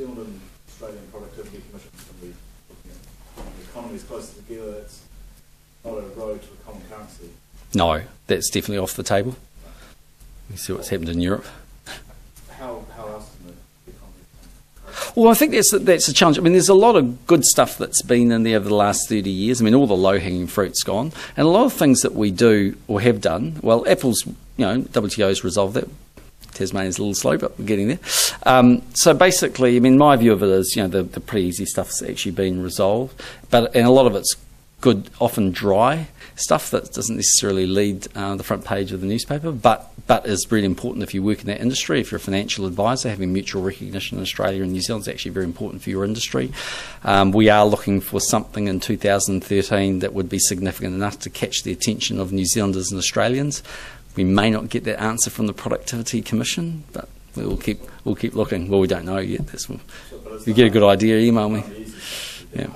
Zealand and Australian productivity commissions can be looking at economies closer together? That's not a road to a common currency. No, that's definitely off the table. You see what's happened in Europe. How else can the economy? Well, I think that's a challenge. I mean, there's a lot of good stuff that's been in there over the last 30 years. I mean, all the low-hanging fruit's gone. And a lot of things that we do or have done, well, Apple's, WTO's resolved that. Tasmania's a little slow, but we're getting there. So basically, I mean, my view of it is, the pretty easy stuff's actually been resolved. And a lot of it's good, often dry stuff that doesn't necessarily lead the front page of the newspaper, but is really important if you work in that industry. If you're a financial advisor, having mutual recognition in Australia and New Zealand is actually very important for your industry. We are looking for something in 2013 that would be significant enough to catch the attention of New Zealanders and Australians. We may not get that answer from the Productivity Commission, but we'll keep looking. Well, we don't know yet. If you get a good idea, email me. Yeah.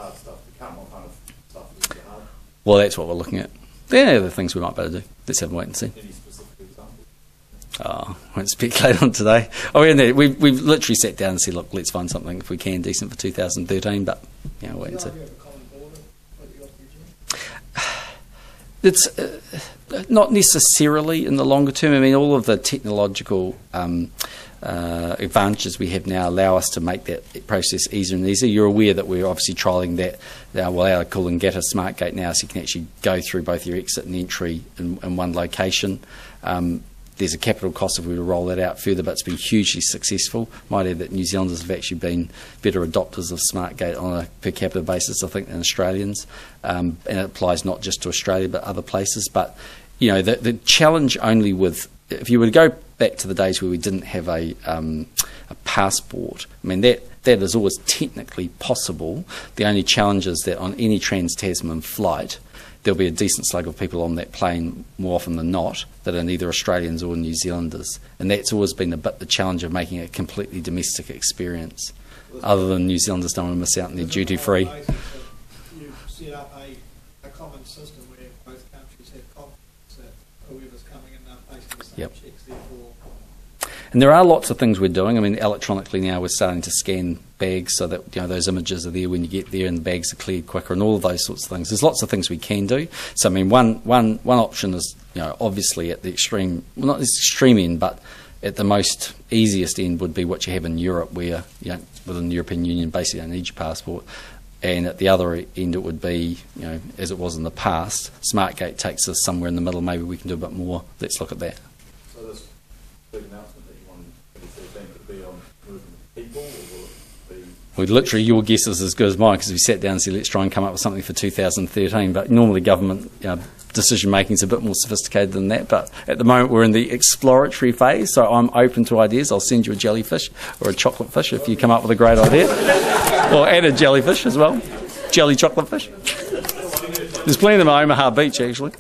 Well, that's what we're looking at. They're the things we might better do. Let's have a wait and see. Any specific examples? I won't speculate on today. We've literally sat down and said, look, let's find something if we can decent for 2013, but wait and see. It's not necessarily in the longer term. I mean, all of the technological advantages we have now allow us to make that process easier and easier. You're aware that we're obviously trialling that. Our Coolangatta Smart Gate now, so you can actually go through both your exit and entry in one location. There's a capital cost if we were to roll that out further, but it's been hugely successful. Might add that New Zealanders have actually been better adopters of Smart Gate on a per capita basis, I think, than Australians. And it applies not just to Australia, but other places. But, the challenge only with, if you were to go back to the days where we didn't have a passport, I mean, that is always technically possible. The only challenge is that on any trans-Tasman flight, there'll be a decent slug of people on that plane, more often than not, that are neither Australians or New Zealanders. And that's always been the challenge of making it a completely domestic experience, other than New Zealanders don't want to miss out on their duty-free. You set up a common system where both countries have confidence that whoever's coming in are facing the same checks, therefore. And there are lots of things we're doing. I mean, electronically now we're starting to scan bags so that those images are there when you get there and the bags are cleared quicker and all of those sorts of things. There's lots of things we can do. So, I mean, one option is, obviously at the extreme, well, not the extreme end, but at the most easiest end would be what you have in Europe where, within the European Union, basically you don't need your passport. And at the other end it would be, as it was in the past, SmartGate takes us somewhere in the middle. Maybe we can do a bit more. Let's look at that. So this big announcement that you want in 2013 could be on moving people, or will it be... Well, literally, your guess is as good as mine, because we sat down and said, let's try and come up with something for 2013. But normally government decision-making is a bit more sophisticated than that. But at the moment, we're in the exploratory phase, so I'm open to ideas. I'll send you a jellyfish or a chocolate fish if you come up with a great idea. Or add a jellyfish as well. Jelly chocolate fish. There's plenty of them at Omaha Beach, actually.